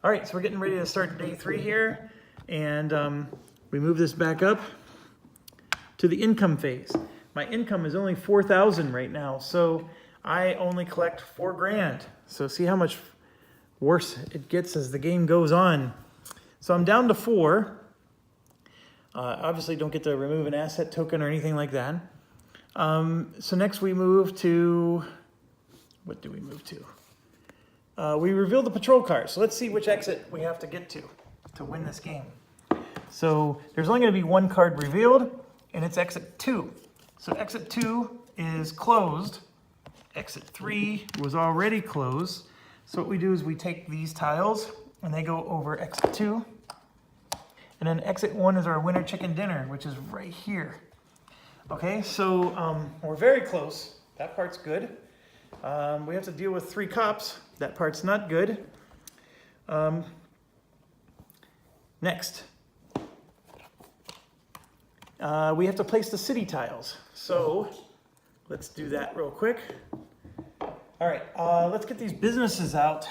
All right, so we're getting ready to start day 3 here, and we move this back up to the income phase. My income is only 4,000 right now, so I only collect 4 grand. So see how much worse it gets as the game goes on. So I'm down to 4. Obviously don't get to remove an asset token or anything like that. So next we move to, what do we move to? We reveal the patrol car. So let's see which exit we have to get to win this game. So there's only going to be 1 card revealed, and it's exit 2. So exit 2 is closed. Exit 3 was already closed. So what we do is we take these tiles, and they go over exit 2. And then exit 1 is our winner chicken dinner, which is right here. Okay, so we're very close. That part's good. We have to deal with 3 cops. That part's not good. Next, we have to place the city tiles. So let's do that real quick. All right, let's get these businesses out.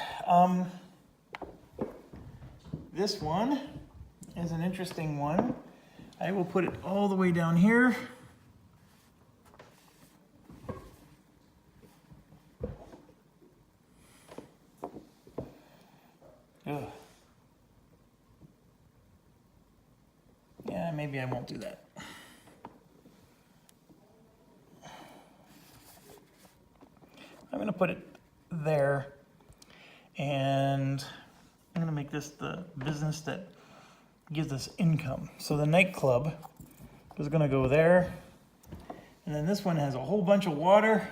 This one is an interesting one. I will put it all the way down here. Ugh. Yeah, maybe I won't do that. I'm going to put it there, and I'm going to make this the business that gives us income. So the nightclub is going to go there, and then this one has a whole bunch of water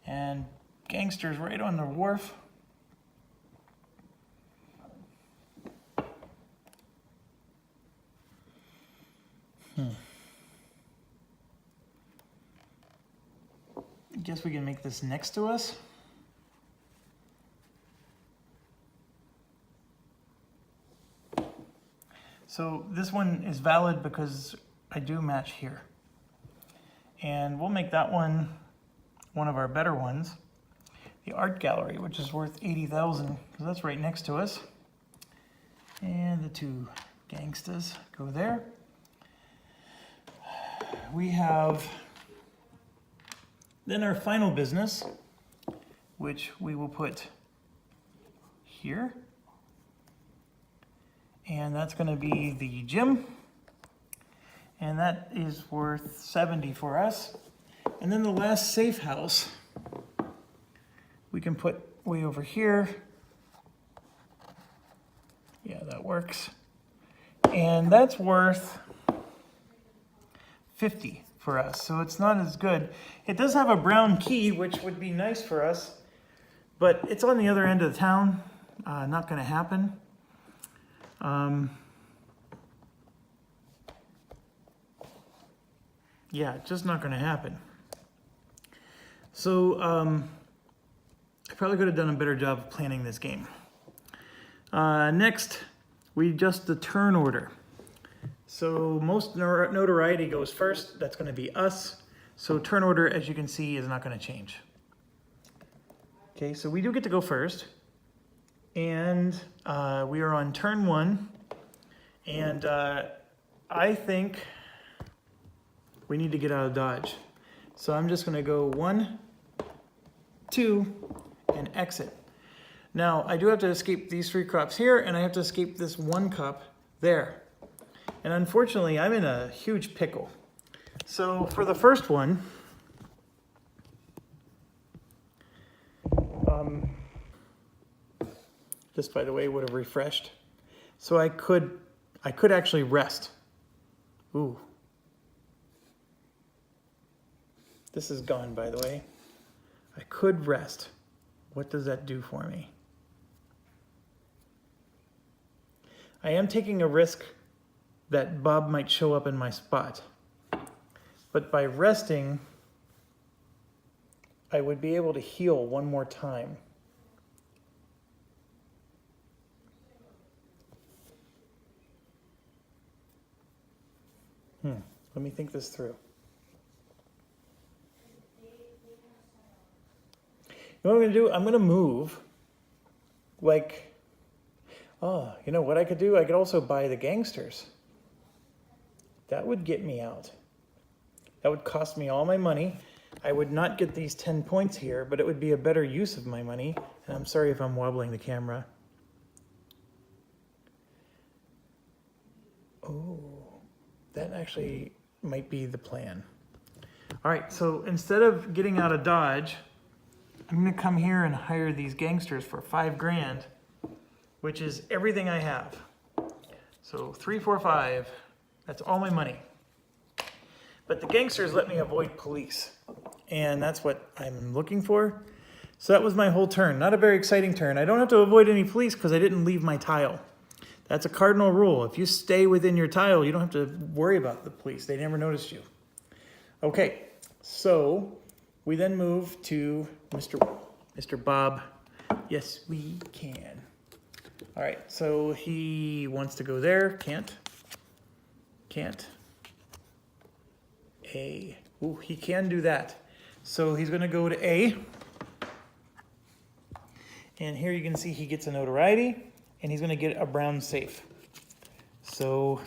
and gangsters right on the wharf. I guess we can make this next to us. So this one is valid because I do match here. And we'll make that one one of our better ones. The art gallery, which is worth 80,000, because that's right next to us. And the 2 gangstas go there. We have then our final business, which we will put here. And that's going to be the gym. And that is worth 70 for us. And then the last safe house, we can put way over here. Yeah, that works. And that's worth 50 for us, so it's not as good. It does have a brown key, which would be nice for us, but it's on the other end of the town. Not going to happen. Yeah, just not going to happen. So I probably could have done a better job of planning this game. Next, we adjust the turn order. So most notoriety goes first. That's going to be us. So turn order, as you can see, is not going to change. Okay, so we do get to go first. And we are on turn 1. And I think we need to get out of Dodge. So I'm just going to go 1, 2, and exit. Now, I do have to escape these 3 cops here, and I have to escape this 1 cop there. And unfortunately, I'm in a huge pickle. So for the first one, this, by the way, would have refreshed. So I could actually rest. Ooh. This is gone, by the way. I could rest. What does that do for me? I am taking a risk that Bob might show up in my spot. But by resting, I would be able to heal one more time. Let me think this through. You know what I'm going to do? I'm going to move like Oh, you know what I could do? I could also buy the gangsters. That would get me out. That would cost me all my money. I would not get these 10 points here, but it would be a better use of my money. And I'm sorry if I'm wobbling the camera. Oh, that actually might be the plan. All right, so instead of getting out of Dodge, I'm gonna come here and hire these gangsters for 5 grand, which is everything I have. So 3, 4, 5, that's all my money. But the gangsters let me avoid police, and that's what I'm looking for. So that was my whole turn. Not a very exciting turn. I don't have to avoid any police because I didn't leave my tile. That's a cardinal rule. If you stay within your tile, you don't have to worry about the police. They never noticed you. Okay, so we then move to Mr. Bob. Yes, we can. All right, so he wants to go there. Can't. A. Ooh, he can do that. So he's going to go to A. And here you can see he gets a notoriety, and he's going to get a brown safe. So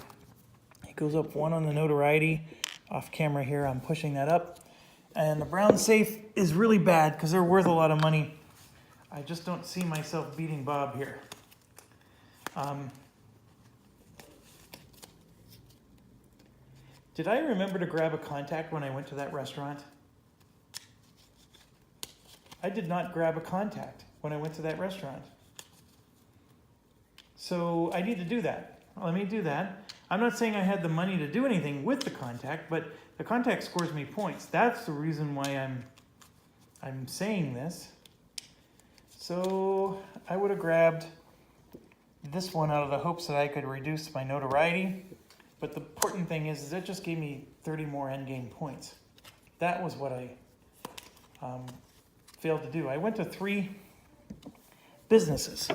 he goes up 1 on the notoriety. Off camera here, I'm pushing that up. And the brown safe is really bad because they're worth a lot of money. I just don't see myself beating Bob here. Did I remember to grab a contact when I went to that restaurant? I did not grab a contact when I went to that restaurant. So I need to do that. Let me do that. I'm not saying I had the money to do anything with the contact, but the contact scores me points. That's the reason why I'm saying this. So I would have grabbed this one out of the hopes that I could reduce my notoriety. But the important thing is it just gave me 30 more endgame points. That was what I failed to do. I went to 3 businesses.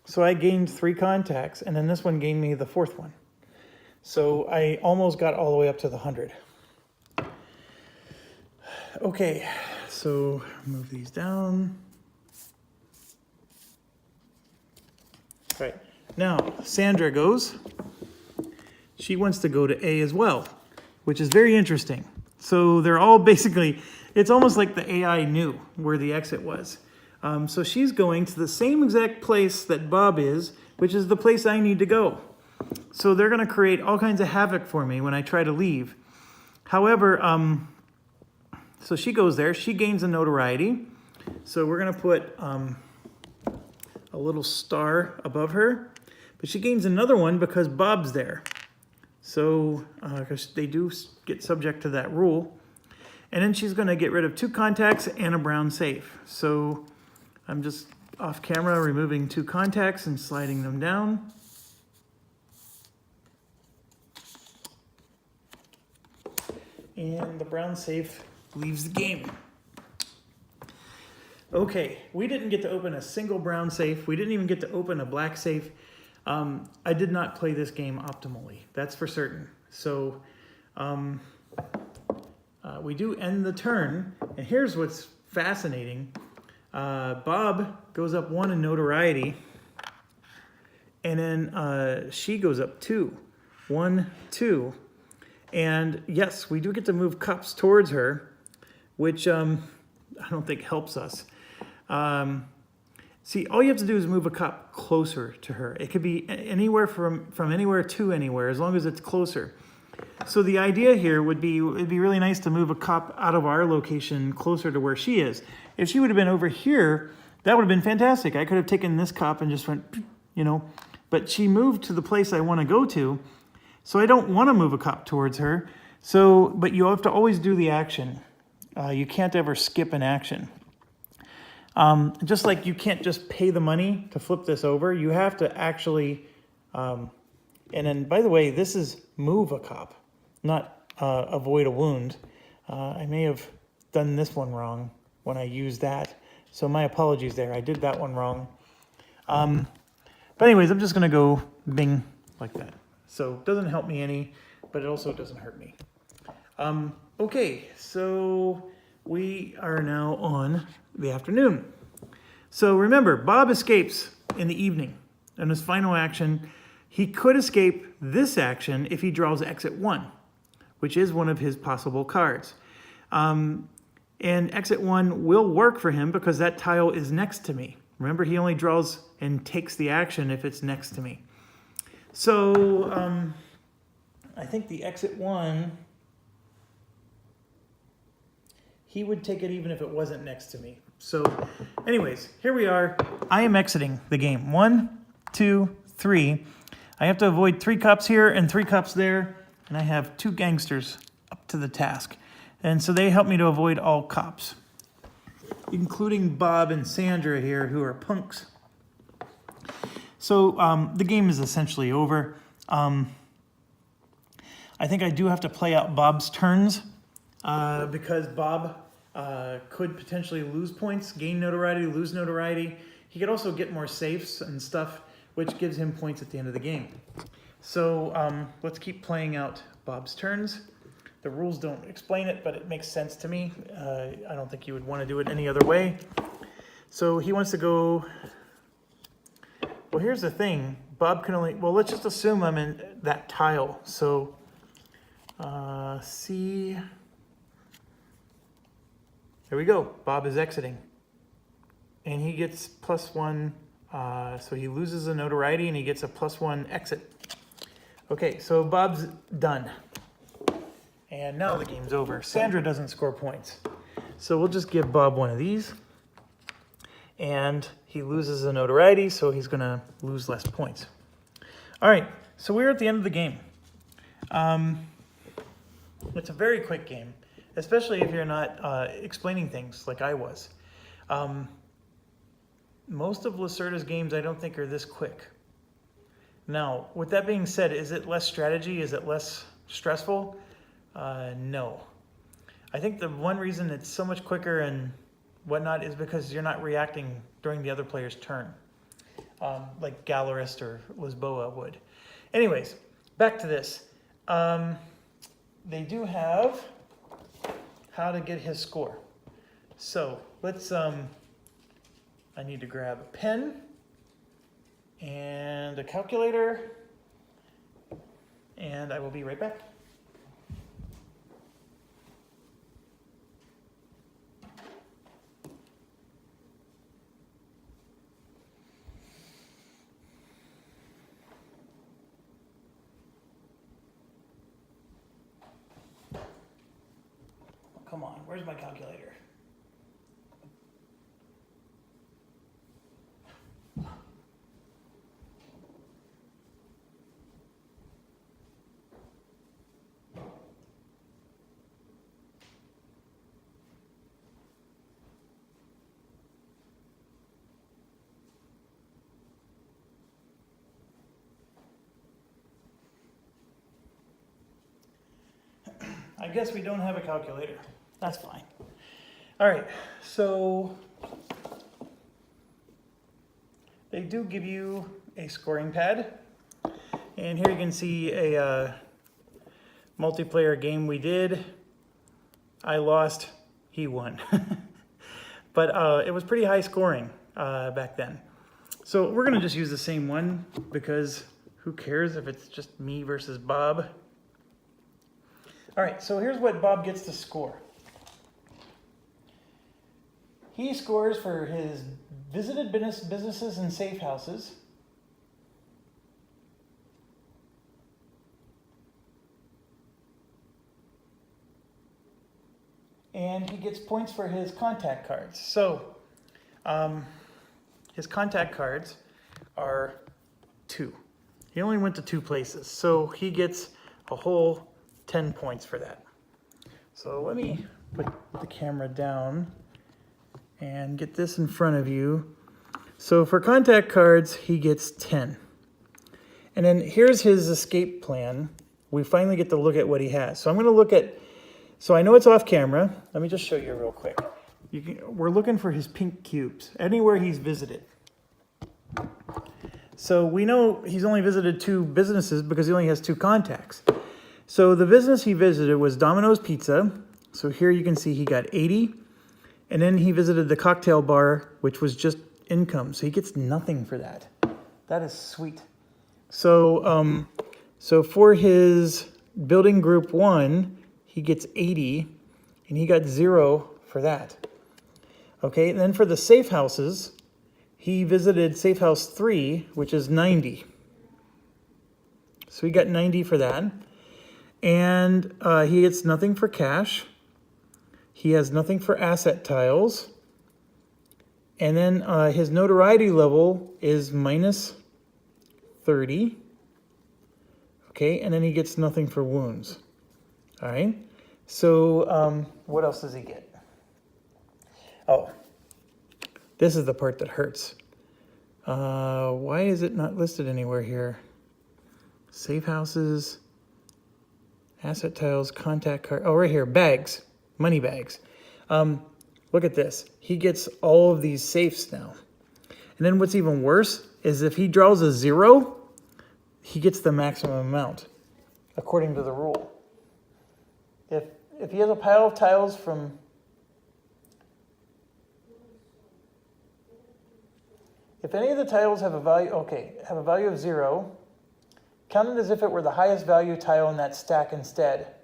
So I gained 3 contacts, and then this one gained me the 4th one. So I almost got all the way up to the 100. Okay, so move these down. All right, now Sandra goes. She wants to go to A as well, which is very interesting. So they're all basically, it's almost like the AI knew where the exit was. So she's going to the same exact place that Bob is, which is the place I need to go. So they're going to create all kinds of havoc for me when I try to leave. However, so she goes there. She gains a notoriety. So we're going to put a little star above her. But she gains another one because Bob's there. So, because they do get subject to that rule. And then she's going to get rid of 2 contacts and a brown safe. So I'm just off camera removing 2 contacts and sliding them down. And the brown safe leaves the game. Okay, we didn't get to open a single brown safe. We didn't even get to open a black safe. I did not play this game optimally, that's for certain. So we do end the turn, and here's what's fascinating. Bob goes up 1 in notoriety, and then she goes up 2. 1, 2. And yes, we do get to move cups towards her, which I don't think helps us. See, all you have to do is move a cup closer to her. It could be anywhere from anywhere to anywhere, as long as it's closer. So the idea here would be, it'd be really nice to move a cup out of our location closer to where she is. If she would have been over here, that would have been fantastic. I could have taken this cup and just went, you know, but she moved to the place I want to go to. So I don't want to move a cup towards her. So, but you have to always do the action. You can't ever skip an action. Just like you can't just pay the money to flip this over, you have to actually, and then by the way, this is move a cop, not avoid a wound. I may have done this one wrong when I used that. So my apologies there, I did that one wrong. But anyways, I'm just gonna go bing like that. So it doesn't help me any, but it also doesn't hurt me. Okay, so we are now on the afternoon. So remember, Bob escapes in the evening. in his final action, he could escape this action if he draws exit 1, which is one of his possible cards. And exit 1 will work for him because that tile is next to me. Remember, he only draws and takes the action if it's next to me. So I think the exit 1, he would take it even if it wasn't next to me. So anyways, here we are. I am exiting the game. 1, 2, 3. I have to avoid 3 cops here and 3 cops there, and I have 2 gangsters up to the task. And so they help me to avoid all cops, including Bob and Sandra here, who are punks. So the game is essentially over. I think I do have to play out Bob's turns because Bob could potentially lose points, gain notoriety, lose notoriety. He could also get more safes and stuff, which gives him points at the end of the game. So let's keep playing out Bob's turns. The rules don't explain it, but it makes sense to me. I don't think you would want to do it any other way. So he wants to go... Well, here's the thing. Bob can only... Well, let's just assume I'm in that tile. So, C... There we go. Bob is exiting. And he gets +1. So he loses a notoriety and he gets a +1 exit. Okay, so Bob's done. And now the game's over. Sandra doesn't score points. So we'll just give Bob one of these. And he loses a notoriety, so he's going to lose less points. All right, so we're at the end of the game. It's a very quick game, especially if you're not explaining things like I was. Most of Lacerda's games I don't think are this quick. Now, with that being said, is it less strategy? Is it less stressful? No. I think the one reason it's so much quicker and whatnot is because you're not reacting during the other player's turn, like Gallerist or Lisboa would. Anyways, back to this. They do have how to get his score. So let's, I need to grab a pen and a calculator, and I will be right back. Come on, where's my calculator? I guess we don't have a calculator. That's fine. All right, so they do give you a scoring pad. And here you can see a multiplayer game we did. I lost, he won. But it was pretty high scoring back then. So we're gonna just use the same one because who cares if it's just me versus Bob. All right, so here's what Bob gets to score. He scores for his visited businesses and safe houses. And he gets points for his contact cards. So his contact cards are 2. He only went to 2 places, so he gets a whole 10 points for that. So let me put the camera down and get this in front of you. So for contact cards, he gets 10. And then here's his escape plan. We finally get to look at what he has. So I'm gonna look at, so I know it's off camera. Let me just show you real quick. We're looking for his pink cubes, anywhere he's visited. So we know he's only visited 2 businesses because he only has 2 contacts. So the business he visited was Domino's Pizza. So here you can see he got 80. And then he visited the cocktail bar, which was just income. So he gets nothing for that. That is sweet. So, so for his building group 1, he gets 80, and he got 0 for that. Okay, and then for the safe houses, he visited safe house 3, which is 90. So he got 90 for that. And he gets nothing for cash. He has nothing for asset tiles. And then his notoriety level is minus 30. Okay, and then he gets nothing for wounds. All right, so what else does he get? Oh, this is the part that hurts. Why is it not listed anywhere here? Safe houses, asset tiles, contact card. Oh, right here, bags, money bags. Look at this. He gets all of these safes now. And then what's even worse is if he draws a 0, he gets the maximum amount, according to the rule. If he has a pile of tiles from... If any of the tiles have a value, have a value of 0, count it as if it were the highest value tile in that stack instead.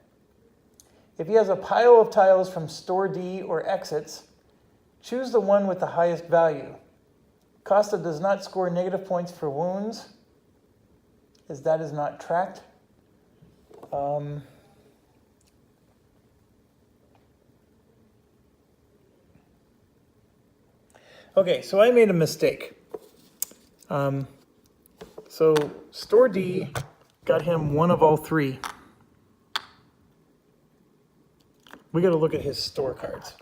If he has a pile of tiles from store D or exits, choose the one with the highest value. Costa does not score negative points for wounds, as that is not tracked. Okay, so I made a mistake. So store D got him 1 of all 3. We got to look at his store cards.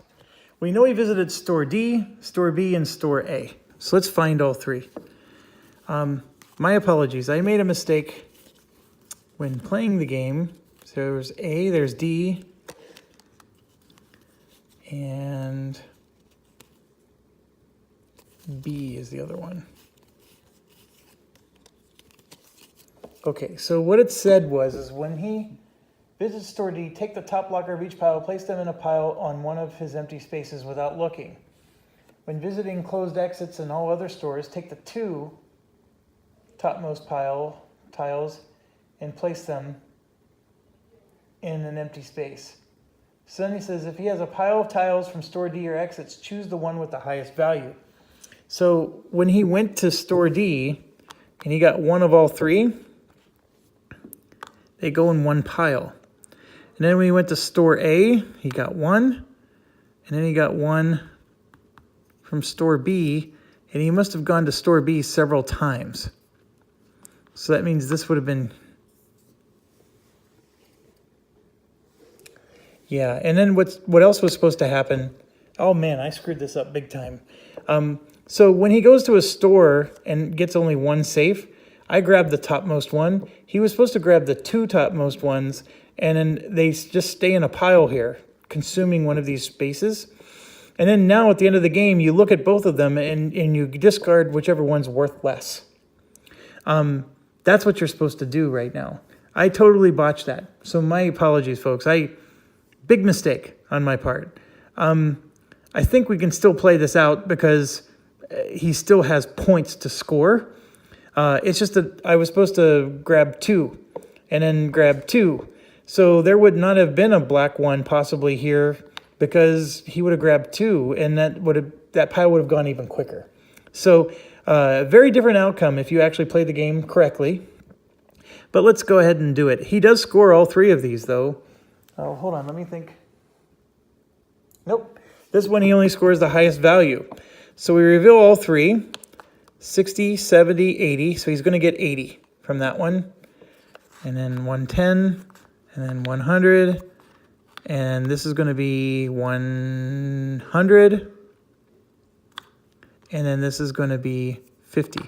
We know he visited store D, store B, and store A. So let's find all 3. My apologies. I made a mistake when playing the game. So there's A, there's D, and B is the other one. Okay, so what it said is when he visits store D, take the top locker of each pile, place them in a pile on one of his empty spaces without looking. When visiting closed exits and all other stores, take the 2 topmost tiles and place them in an empty space. So then he says if he has a pile of tiles from store D or exits, choose the one with the highest value. So when he went to store D and he got 1 of all 3, they go in one pile. And then when he went to store A, he got 1, and then he got 1 from store B, and he must have gone to store B several times. So that means this would have been... Yeah, and then what else was supposed to happen? Oh man, I screwed this up big time. So when he goes to a store and gets only 1 safe, I grabbed the topmost one. He was supposed to grab the 2 topmost ones, and then they just stay in a pile here, consuming one of these spaces. And then now at the end of the game, you look at both of them and you discard whichever one's worth less. That's what you're supposed to do right now. I totally botched that. So my apologies, folks. Big mistake on my part. I think we can still play this out because he still has points to score. It's just that I was supposed to grab 2 and then grab 2. So there would not have been a black one possibly here because he would have grabbed 2 and that pile would have gone even quicker. So very different outcome if you actually play the game correctly. But let's go ahead and do it. He does score all 3 of these though. Oh, hold on, let me think. Nope. This one he only scores the highest value. So we reveal all 3. 60, 70, 80. So he's going to get 80 from that one. And then 110. And then 100. And this is going to be 100. And then this is going to be 50.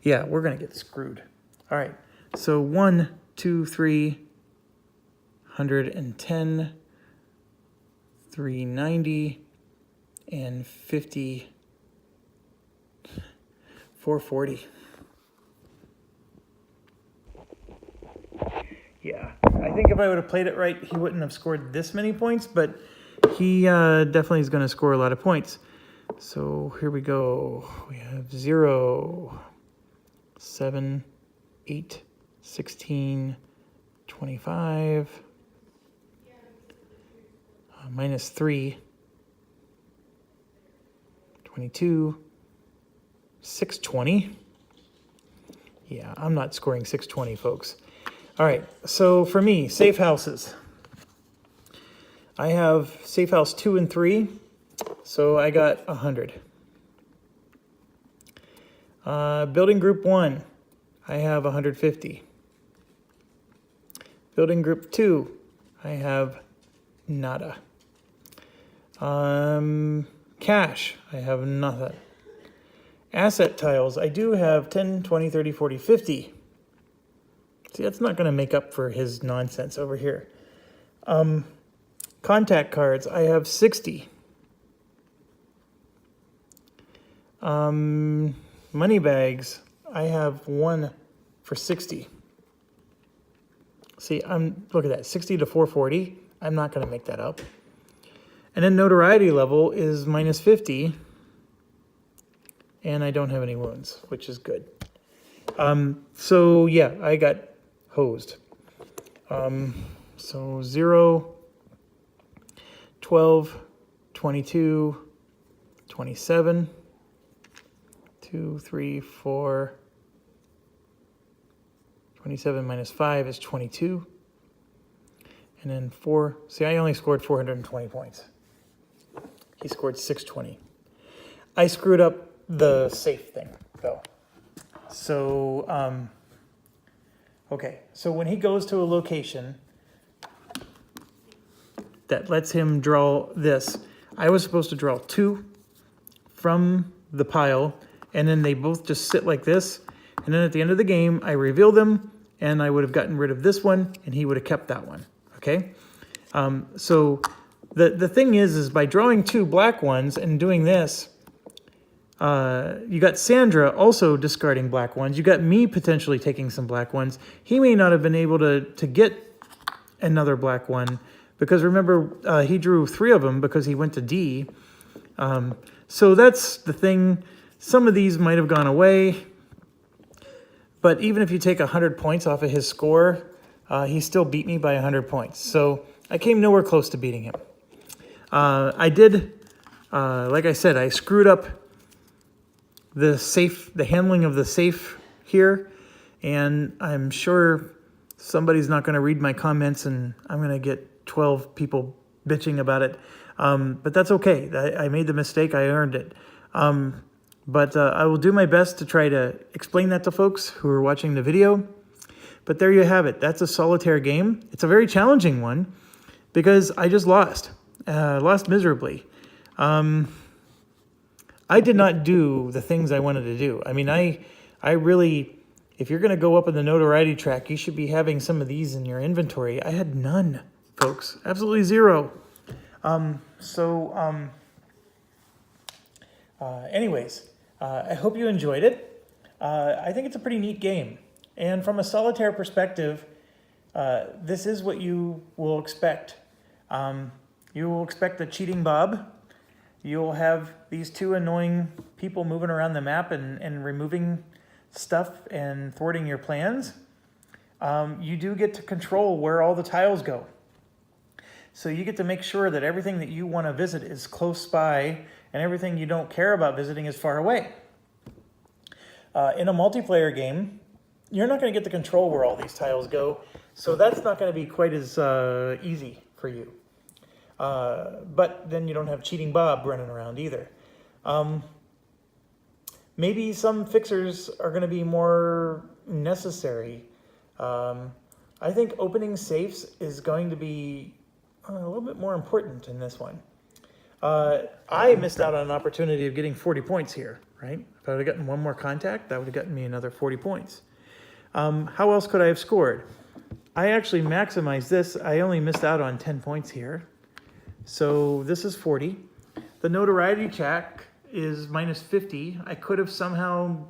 Yeah, we're going to get screwed. All right. So 1, 2, 3, 110, 390, and 50. 440. Yeah, I think if I would have played it right, he wouldn't have scored this many points, but he definitely is going to score a lot of points. So here we go. We have 0, 7, 8, 16, 25, minus 3, 22, 620. Yeah, I'm not scoring 620, folks. All right, so for me, safe houses. I have safe house 2 and 3, so I got 100. Building group 1, I have 150. Building group 2, I have nada. Cash, I have nothing. Asset tiles, I do have 10, 20, 30, 40, 50. See, that's not going to make up for his nonsense over here. Contact cards, I have 60. Money bags, I have 1 for 60. See, look at that, 60 to 440. I'm not going to make that up. And then notoriety level is minus 50. And I don't have any wounds, which is good. So yeah, I got hosed. So 0, 12, 22, 27, 2, 3, 4, 27 minus 5 is 22. And then 4, see, I only scored 420 points. He scored 620. I screwed up the safe thing, though. So, okay, so when he goes to a location that lets him draw this, I was supposed to draw 2 from the pile, and then they both just sit like this, and then at the end of the game, I reveal them, and I would have gotten rid of this one, and he would have kept that one, okay? So the thing is by drawing 2 black ones and doing this, you got Sandra also discarding black ones. You got me potentially taking some black ones. He may not have been able to get another black one because remember, he drew 3 of them because he went to D. So that's the thing. Some of these might have gone away, but even if you take 100 points off of his score, he still beat me by 100 points. So I came nowhere close to beating him. I did, like I said, I screwed up the handling of the safe here, and I'm sure somebody's not going to read my comments and I'm going to get 12 people bitching about it. But that's okay. I made the mistake. I earned it. But I will do my best to try to explain that to folks who are watching the video. But there you have it. That's a solitaire game. It's a very challenging one because I just lost miserably. I did not do the things I wanted to do. I mean, I really, if you're going to go up in the notoriety track, you should be having some of these in your inventory. I had none, folks. Absolutely 0. Anyways, I hope you enjoyed it. I think it's a pretty neat game. And from a solitaire perspective, this is what you will expect. You will expect a cheating Bob. You'll have these 2 annoying people moving around the map and removing stuff and thwarting your plans. You do get to control where all the tiles go. So you get to make sure that everything that you want to visit is close by and everything you don't care about visiting is far away. In a multiplayer game, you're not going to get to control where all these tiles go, so that's not going to be quite as easy for you. But then you don't have Cheating Bob running around either. Maybe some fixers are going to be more necessary. I think opening safes is going to be a little bit more important in this one. I missed out on an opportunity of getting 40 points here, right? If I would have gotten 1 more contact, that would have gotten me another 40 points. How else could I have scored? I actually maximized this. I only missed out on 10 points here. So this is 40. The notoriety check is minus 50. I could have somehow,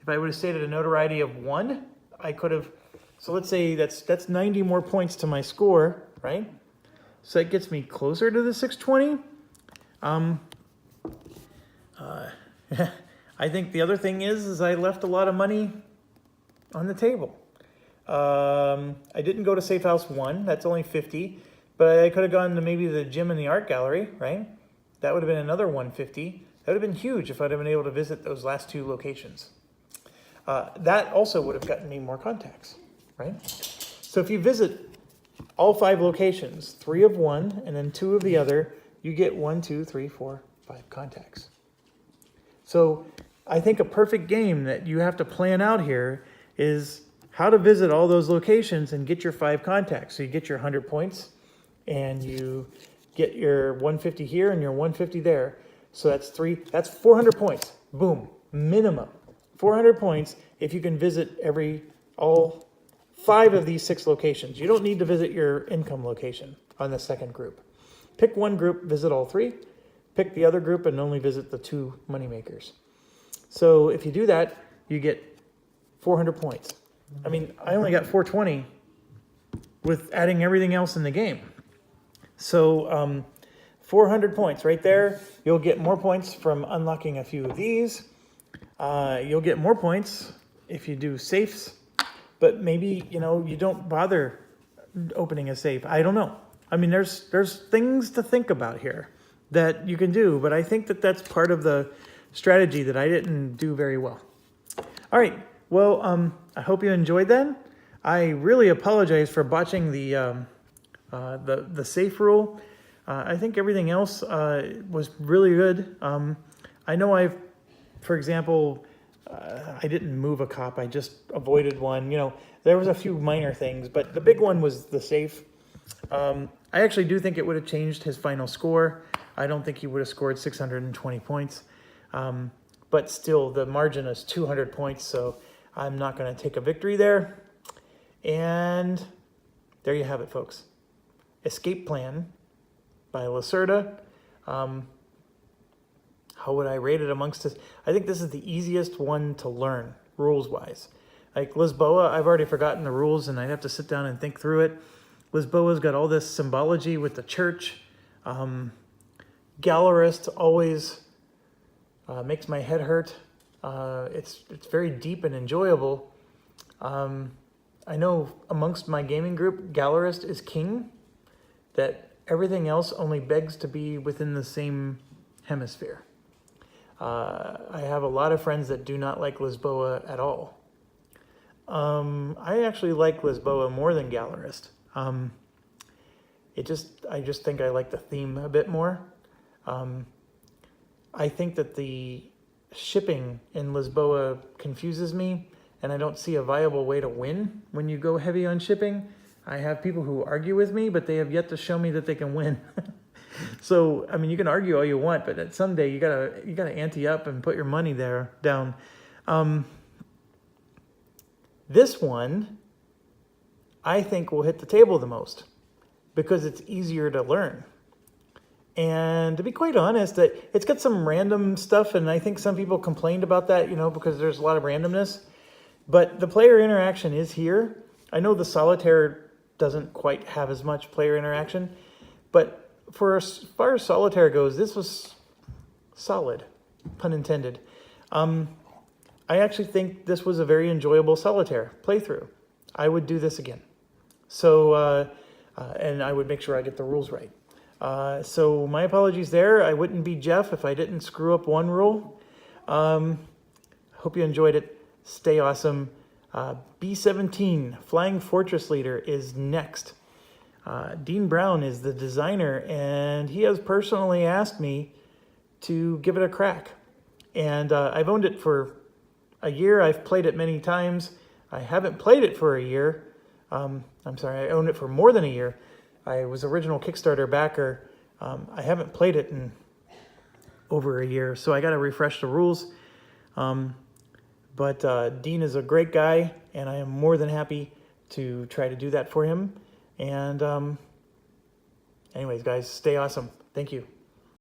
if I would have stayed at a notoriety of 1, I could have, so let's say that's 90 more points to my score, right? So that gets me closer to the 620. I think the other thing is I left a lot of money on the table. I didn't go to Safe House 1, that's only 50, but I could have gone to maybe the gym and the art gallery, right? That would have been another 150. That would have been huge if I'd have been able to visit those last 2 locations. That also would have gotten me more contacts, right? So if you visit all 5 locations, 3 of one and then 2 of the other, you get 1, 2, 3, 4, 5 contacts. So I think a perfect game that you have to plan out here is how to visit all those locations and get your 5 contacts. So you get your 100 points and you get your 150 here and your 150 there. So that's 400 points. Boom, minimum. 400 points if you can visit all 5 of these 6 locations. You don't need to visit your income location on the second group. Pick one group, visit all 3. Pick the other group and only visit the 2 moneymakers. So if you do that, you get 400 points. I mean, I only got 420 with adding everything else in the game. So 400 points right there. You'll get more points from unlocking a few of these. You'll get more points if you do safes, but maybe, you don't bother opening a safe. I don't know. I mean, there's things to think about here that you can do, but I think that that's part of the strategy that I didn't do very well. All right. Well, I hope you enjoyed that. I really apologize for botching the safe rule. I think everything else was really good. I know for example, I didn't move a cop. I just avoided one. There was a few minor things, but the big one was the safe. I actually do think it would have changed his final score. I don't think he would have scored 620 points. But still, the margin is 200 points, so I'm not going to take a victory there. And there you have it, folks. Escape Plan by Lacerda. How would I rate it amongst this? I think this is the easiest one to learn, rules-wise. Like Lisboa, I've already forgotten the rules, and I'd have to sit down and think through it. Lisboa's got all this symbology with the church. Gallerist always makes my head hurt. It's very deep and enjoyable. I know amongst my gaming group, Gallerist is king, that everything else only begs to be within the same hemisphere. I have a lot of friends that do not like Lisboa at all. I actually like Lisboa more than Gallerist. I just think I like the theme a bit more. I think that the shipping in Lisboa confuses me, and I don't see a viable way to win when you go heavy on shipping. I have people who argue with me, but they have yet to show me that they can win. So, I mean, you can argue all you want, but someday you gotta ante up and put your money down. This one, I think, will hit the table the most because it's easier to learn. And to be quite honest, it's got some random stuff, and I think some people complained about that, because there's a lot of randomness. But the player interaction is here. I know the solitaire doesn't quite have as much player interaction, but for as far as solitaire goes, this was solid, pun intended. I actually think this was a very enjoyable solitaire playthrough. I would do this again. So, and I would make sure I get the rules right. So my apologies there. I wouldn't be Jeff if I didn't screw up one rule. Hope you enjoyed it. Stay awesome. B-17, Flying Fortress Leader, is next. Dean Brown is the designer, and he has personally asked me to give it a crack. And I've owned it for a year. I've played it many times. I haven't played it for a year. I'm sorry, I owned it for more than a year. I was original Kickstarter backer. I haven't played it in over a year, so I got to refresh the rules. But Dean is a great guy, and I am more than happy to try to do that for him. And anyways, guys, stay awesome. Thank you.